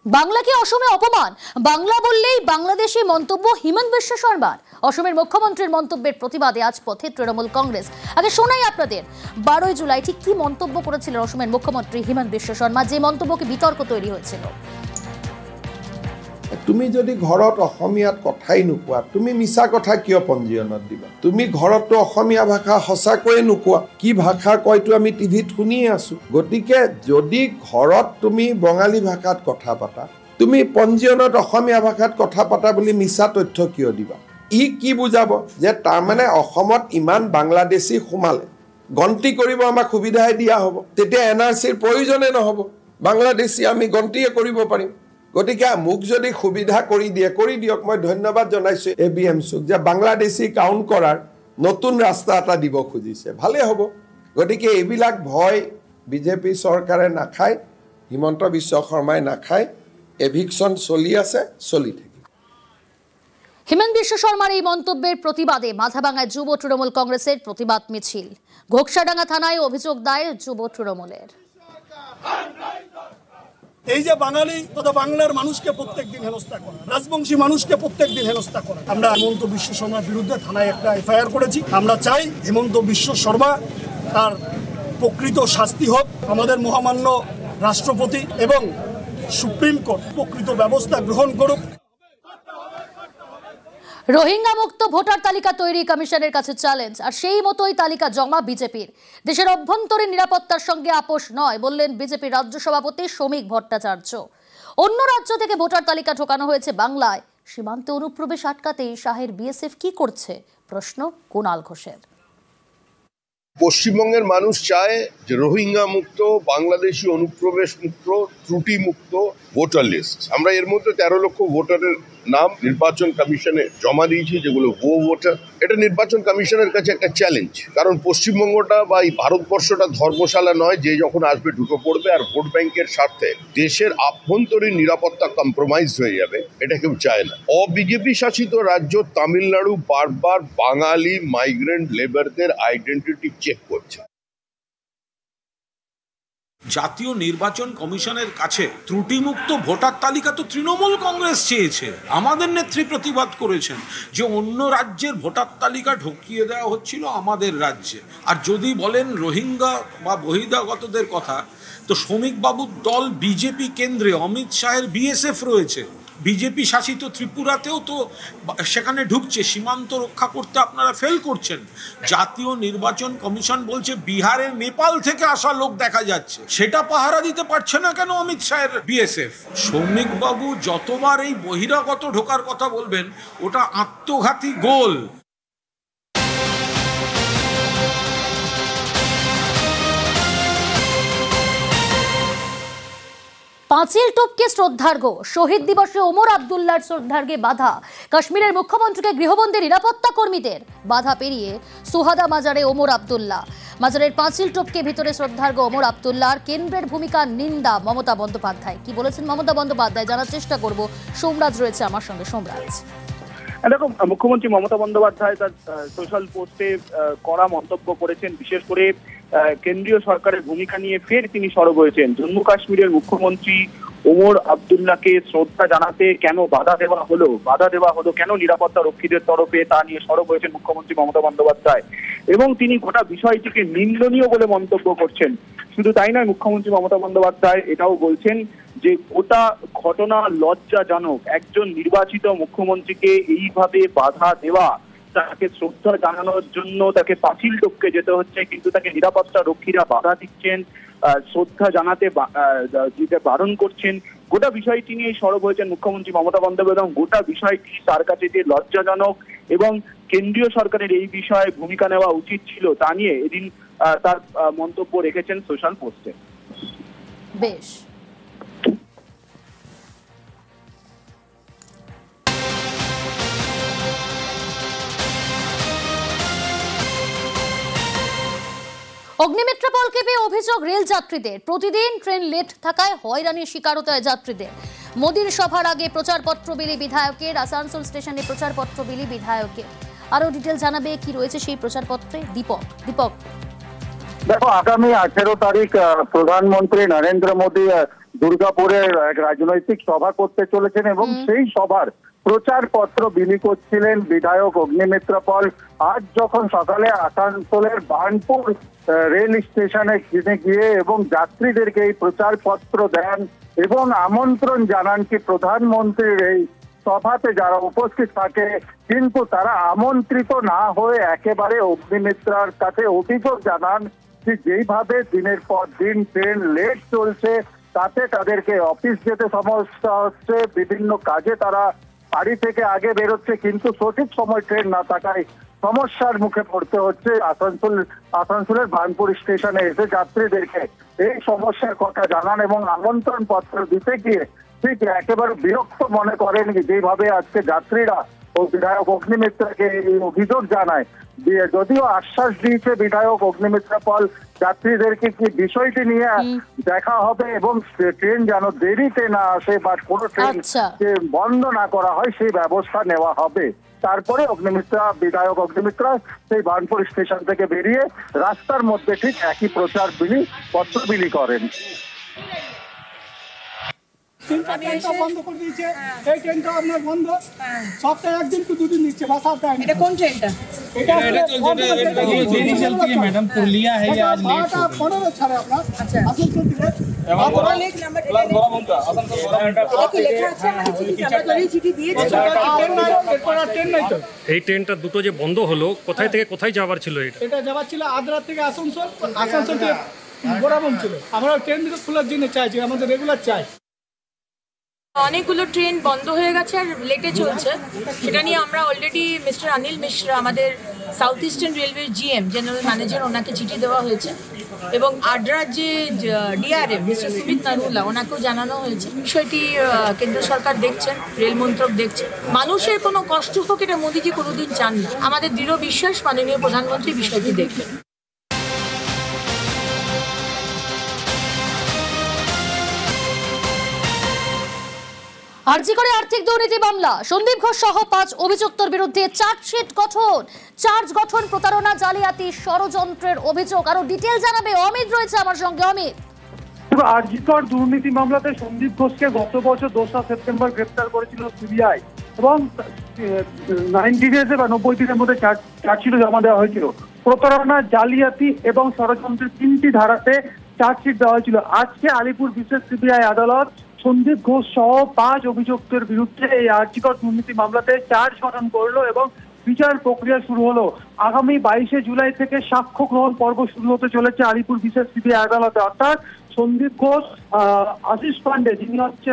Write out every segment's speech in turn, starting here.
বাংলাকে অসমে অপমান, বাংলা বললেই বাংলাদেশি মন্তব্য হিমন্ত বিশ্ব শর্মার। অসমের মুখ্যমন্ত্রীর মন্তব্যের প্রতিবাদে আজ পথে তৃণমূল কংগ্রেস। আগে শোনাই আপনাদের 12 জুলাই ঠিক কি মন্তব্য করেছিলেন অসমের মুখ্যমন্ত্রী হিমন্ত বিশ্ব শর্মা, যে মন্তব্যকে বিতর্ক তৈরি হয়েছিল। তুমি যদি ঘৰত অসমীয়াত কথাই নোকোৱা, তুমি মিছা কথা কিয় পঞ্জীয়নত দিবা? তুমি ঘৰতো অসমীয়া ভাষা সঁচাকৈয়ে নোকোৱা, কি ভাষা কয়তো আমি টিভিত শুনিয়ে আছো। গতিকে যদি ঘৰত তুমি বঙালী ভাষাত কথা পাতা, তুমি পঞ্জীয়নত অসমীয়া ভাষাত কথা পাতা বুলি মিছা তথ্য কিয় দিবা? ই কি বুজাব যে তাৰমানে অসমত ইমান বাংলাদেশী সোমালে গন্তি কৰিব আমাক সুবিধাই দিয়া হ'ব, তেতিয়া এনআৰচিৰ প্ৰয়োজনে নহ'ব, বাংলাদেশী আমি গন্তিয়ে কৰিব পাৰিম। গতিকে মোক যদি সুবিধা কৰি দিয়ক। মই ধন্যবাদ জনাইছো এবিএমচিক যে বাংলাদেশী কাউণ্ট কৰাৰ নতুন ৰাস্তা এটা দিব খুজিছে, ভালে হ'ব। গতিকে এইবিলাক ভয় বিজেপি চৰকাৰে নাখায়, হিমন্ত বিশ্ব শৰ্মাই নাখায়। এভিকশন চলি আছে, চলি থাকে। হিমন্ত বিশ্ব শর্মার এই মন্তব্যের প্রতিবাদে মাথাভাঙায় যুব তৃণমূল কংগ্রেসের প্রতিবাদ মিছিল। ঘোকসাডাঙ্গা থানায় অভিযোগ দায়ের যুব তৃণমূলের। এই যে বাঙালি তথা বাংলার মানুষকে প্রত্যেকদিন হেনস্থা করা, রাজবংশী মানুষকে প্রত্যেকদিন হেনস্থা করা, আমরা হিমন্ত বিশ্ব শর্মার বিরুদ্ধে থানায় একটা এফআইআর করেছি। আমরা চাই হিমন্ত বিশ্ব শর্মা তার প্রকৃত শাস্তি হোক, আমাদের মহামান্য রাষ্ট্রপতি এবং সুপ্রিম কোর্ট প্রকৃত ব্যবস্থা গ্রহণ করুক। রোহিঙ্গা মুক্ত ভোটার তালিকা তৈরি কমিশনের কাছে চ্যালেঞ্জ, আর সেই মতোই তালিকা জমা বিজেপির। দেশের অভ্যন্তরীণ নিরাপত্তার সঙ্গে আপোষ নয় বললেন বিজেপির রাজ্য সভাপতি শ্রমিক ভট্টাচার্য। অন্য রাজ্য থেকে ভোটার তালিকা ঢোকানো হয়েছে বাংলায়, সীমান্তে অনুপ্রবেশ আটকাতে শাহের বিএসএফ কি করছে, প্রশ্ন কুণাল ঘোষের। পশ্চিমবঙ্গের মানুষ চায় যে রোহিঙ্গা মুক্ত, বাংলাদেশি অনুপ্রবেশ মুক্ত, ত্রুটি মুক্ত ভোটার লিস্ট। আমরা এর মধ্যে 13 লক্ষ ভোটারের নাম নির্বাচন কমিশনে জমা দিয়েছি, যেগুলো ভুয়ো ভোটার। এটা নির্বাচন কমিশনের কাছে একটা চ্যালেঞ্জ, কারণ পশ্চিমবঙ্গটা বা এই ভারতবর্ষটা ধর্মশালা নয় যে যখন আসবে ঢুকে পড়বে, আর ভোট ব্যাংকের স্বার্থে দেশের আভ্যন্তরীণ নিরাপত্তা কম্প্রোমাইজ হয়ে যাবে, এটা কেউ চায় না। অবিজেপি শাসিত রাজ্য তামিলনাড়ু বারবার বাঙালি মাইগ্রেন্ট লেবারদের আইডেন্টিটি চেক করছে। জাতীয় নির্বাচন কমিশনের কাছে ত্রুটিমুক্ত ভোটার তালিকা তো তৃণমূল কংগ্রেস চেয়েছে, আমাদের নেত্রী প্রতিবাদ করেছেন যে অন্য রাজ্যের ভোটার তালিকা ঢুকিয়ে দেওয়া হচ্ছিল আমাদের রাজ্যে। আর যদি বলেন রোহিঙ্গা বা বহিরাগতদের কথা, তো শ্রমিক বাবুর দল বিজেপি কেন্দ্রে অমিত শাহের বিএসএফ রয়েছে। বিজেপি শাসিত ত্রিপুরাতেও তো সেখানে ঢুকছে, সীমান্ত রক্ষা করতে আপনারা ফেল করছেন। জাতীয় নির্বাচন কমিশন বলছে বিহারের নেপাল থেকে আসা লোক দেখা যাচ্ছে, সেটা পাহারা দিতে পারছে না কেন অমিত শাহের বিএসএফ? শ্রমিক বাবু যতবার এই বহিরাগত ঢোকার কথা বলবেন, ওটা আত্মঘাতী গোল। পাঁচিল টপকে শ্রদ্ধার্ঘ্য, শহীদ দিবসে ওমর আবদুল্লার শ্রদ্ধার্ঘ্যে বাধা। কাশ্মীরের মুখ্যমন্ত্রীকে গৃহবন্দী নিরাপত্তা কর্মীদের, বাধা পেরিয়ে সুহাদা মাজারে ওমর আবদুল্লা। মাজারের পাঁচিল টপকে ভিতরে শ্রদ্ধার্ঘ্য ওমর আবদুল্লার কেন্দ্রের ভূমিকার নিন্দা মমতা বন্দ্যোপাধ্যায়। কি বলেছেন মমতা বন্দ্যোপাধ্যায় জানার চেষ্টা করব, সোমরাজ রয়েছে আমার সঙ্গে। সোমরাজ, এরকম মুখ্যমন্ত্রী মমতা বন্দ্যোপাধ্যায় তার সোশ্যাল পোস্টে কড়া মন্তব্য করেছেন, বিশেষ করে কেন্দ্রীয় সরকারের ভূমিকা নিয়ে ফের তিনি সরব হয়েছেন। জম্মু কাশ্মীরের মুখ্যমন্ত্রী ওমর আবদুল্লাহকে শ্রদ্ধা জানাতে কেন বাধা দেওয়া হলো কেন নিরাপত্তা রক্ষীদের তরফে, তা নিয়ে সরব হয়েছেন মুখ্যমন্ত্রী মমতা বন্দ্যোপাধ্যায়। এবং তিনি গোটা বিষয়টিকে নিন্দনীয় বলে মন্তব্য করছেন। শুধু তাই নয়, মুখ্যমন্ত্রী মমতা বন্দ্যোপাধ্যায় এটাও বলছেন যে গোটা ঘটনা লজ্জাজনক। একজন নির্বাচিত মুখ্যমন্ত্রীকে এইভাবে বাধা দেওয়া, তাকে শ্রদ্ধা জানানোর জন্য তাকে পাঁচিল টপকে যেতে হচ্ছে, কিন্তু তাকে নিরাপত্তা রক্ষীরা বাধা দিচ্ছেন, শ্রদ্ধা জানাতে বারণ করছেন। গোটা বিষয়টি নিয়ে সরব হয়েছেন মুখ্যমন্ত্রী মমতা বন্দ্যোপাধ্যায় এবং গোটা বিষয়টি তার কাছে যে লজ্জাজনক এবং কেন্দ্রীয় সরকারের এই বিষয়ে ভূমিকা নেওয়া উচিত ছিল, তা নিয়ে এদিন তার মন্তব্য রেখেছেন সোশ্যাল পোস্টে। বেশ, অগ্নিমিত্রা পলকে পেয়ে অভিযোগ রেল যাত্রীদের। প্রতিদিন ট্রেন লেট থাকায় হয়রানির শিকার হতে হয় যাত্রীদের। মোদির সভার আগে প্রচারপত্র বিলি বিধায়কের, আসানসোল স্টেশনে প্রচারপত্র বিলি বিধায়কের। আরো ডিটেল জানাবে কি রয়েছে সেই প্রচারপত্রে দীপক। দেখো, আগামী 18 তারিখ প্রধানমন্ত্রী নরেন্দ্র মোদী দুর্গাপুরে এক রাজনৈতিক সভা করতে চলেছেন এবং সেই সভার প্রচারপত্র বিলি করছিলেন বিধায়ক অগ্নিমিত্র পল। আজ যখন সকালে আসানসোলের বার্নপুর রেল স্টেশনে গিয়ে এবং যাত্রীদেরকে এই প্রচারপত্র দেন এবং আমন্ত্রণ জানান কি প্রধানমন্ত্রীর এই সভাতে যারা উপস্থিত থাকে কিন্তু তারা আমন্ত্রিত না হয়ে একেবারে অগ্নিমিত্রার কাছে অভিযোগ জানান যে যেইভাবে দিনের পর দিন ট্রেন লেট চলছে তাতে তাদেরকে অফিস যেতে সমস্যা হচ্ছে, বিভিন্ন কাজে তারা বাড়ি থেকে আগে বেরোচ্ছে কিন্তু সঠিক সময় ট্রেন না থাকায় সমস্যার মুখে পড়তে হচ্ছে। আসানসোলের বার্নপুর স্টেশনে এসে যাত্রীদেরকে এই সমস্যার কথা জানান এবং আমন্ত্রণ পত্র দিতে গিয়ে ঠিক একেবারে বিরক্ত মনে করেন যেভাবে আজকে যাত্রীরা ও বিধায়ক অগ্নিমিত্রকে এই অভিযোগ জানায়। যদিও আশ্বাস দিয়েছে বিধায়ক অগ্নিমিত্র পল যাত্রীদেরকে কি বিষয়টি নিয়ে দেখা হবে এবং ট্রেন যেন দেরিতে না আসে বা কোনো ট্রেন বন্ধ না করা হয় সেই ব্যবস্থা নেওয়া হবে। তারপরে বিধায়ক অগ্নিমিত্রা সেই বার্নপুর স্টেশন থেকে বেরিয়ে রাস্তার মধ্যে ঠিক একই পত্র বিলি করেন। বন্ধ করে দিয়েছে, এই ট্রেনটা আপনার বন্ধ, সপ্তাহে একদিন কি দুদিন দিচ্ছে বাস আর টাইম। এটা কোন ট্রেনটা? मैडम पुरलिया है या आज लेट हो 15 ছাড়ে আপনার। আচ্ছা আসানসোল থেকে এই ট্রেনটা দুটো যে বন্ধ হলো কোথায় থেকে কোথায় যাওয়ার ছিল? এটা যাওয়ার ছিল আদ্রা থেকে আসানসোল, আসানসোল থেকে বরাবর ছিল। আমরা ট্রেন দুটো খোলার জন্য চাইছি, আমাদের রেগুলার চাই। অনেকগুলো ট্রেন বন্ধ হয়ে গেছে আর লেটে চলছে, সেটা নিয়ে আমরা অলরেডি মিস্টার অনিল মিশ্রা আমাদের south eastern railway GM general manager ওনাকে চিঠি দেওয়া হয়েছে এবং আড্রার যে ডিআরএম মিস্টার সুমিত নারুলা ওনাকেও জানানো হয়েছে। বিষয়টি কেন্দ্র সরকার দেখছেন, রেল মন্ত্রক দেখছে। মানুষের কোনো কষ্ট হোক এটা মোদিজি কোনোদিন চান না। আমাদের দৃঢ় বিশ্বাস মাননীয় প্রধানমন্ত্রী বিষয়টি দেখবেন। আরজিকরে আর্থিক দুর্নীতি মামলা, সন্দীপ ঘোষ সহ 5 অভিযুক্তর বিরুদ্ধে চার্জশিট গঠন, চার্জ গঠন, প্রতারণা, জালিয়াতি, ষড়যন্ত্রের অভিযোগ। আরো ডিটেইল জানাবে অমিত, রয়েছে আমার সঙ্গে। অমিত, আরজিকর দুর্নীতি মামলাতে সন্দীপ ঘোষকে গত বছর 2রা সেপ্টেম্বর গ্রেফতার করেছিল সিবিআই এবং 90 ডেজে বা 90 দিনের মধ্যে চার্জশিট জমা দেওয়া হয়েছিল। প্রতারণা, জালিয়াতি এবং ষড়যন্ত্রের 3টি ধারাতে চার্জশিট দেওয়া হয়েছিল। আজকে আলিপুর বিশেষ সিবিআই আদালত সন্দীপ ঘোষ সহ 5 অভিযুক্তের বিরুদ্ধে এই আরজিকর দুর্নীতি মামলাতে চার্জ গঠন করলো এবং বিচার প্রক্রিয়া শুরু হলো। আগামী 22শে জুলাই থেকে সাক্ষ্য গ্রহণ পর্ব শুরু হতে চলেছে আলিপুর বিশেষ সিবিআই আদালতে। অর্থাৎ সন্দীপ ঘোষ, আশিস পান্ডে যিনি হচ্ছে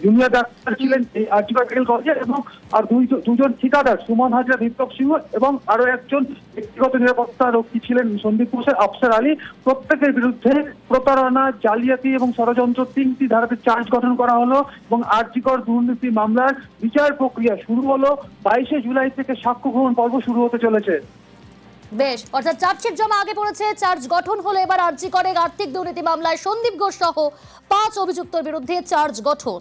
জুনিয়র ডাক্তার ছিলেন এই আরজিকর মেডিকেল কলেজে এবং আর দুজন ঠিকাদার সুমন হাজরা, দীপক সিংহ এবং আরো একজন ব্যক্তিগত নিরাপত্তা রক্ষী ছিলেন সন্দীপ ঘোষের আফসার আলী। প্রত্যেকের বিরুদ্ধে প্রতারণা, জালিয়াতি এবং ষড়যন্ত্র 3টি ধারাতে চার্জ গঠন করা হলো এবং আরজিকর দুর্নীতি মামলার বিচার প্রক্রিয়া শুরু হলো। 22শে জুলাই থেকে সাক্ষ্য গ্রহণ পর্ব শুরু হতে চলেছে। বেশ, অর্থাৎ চার্জশিট জমা আগে পড়েছে, চার্জ গঠন হলো এবার আরজিকরের আর্থিক দুর্নীতি মামলায় সন্দীপ ঘোষ সহ 5 অভিযুক্তর বিরুদ্ধে চার্জ গঠন।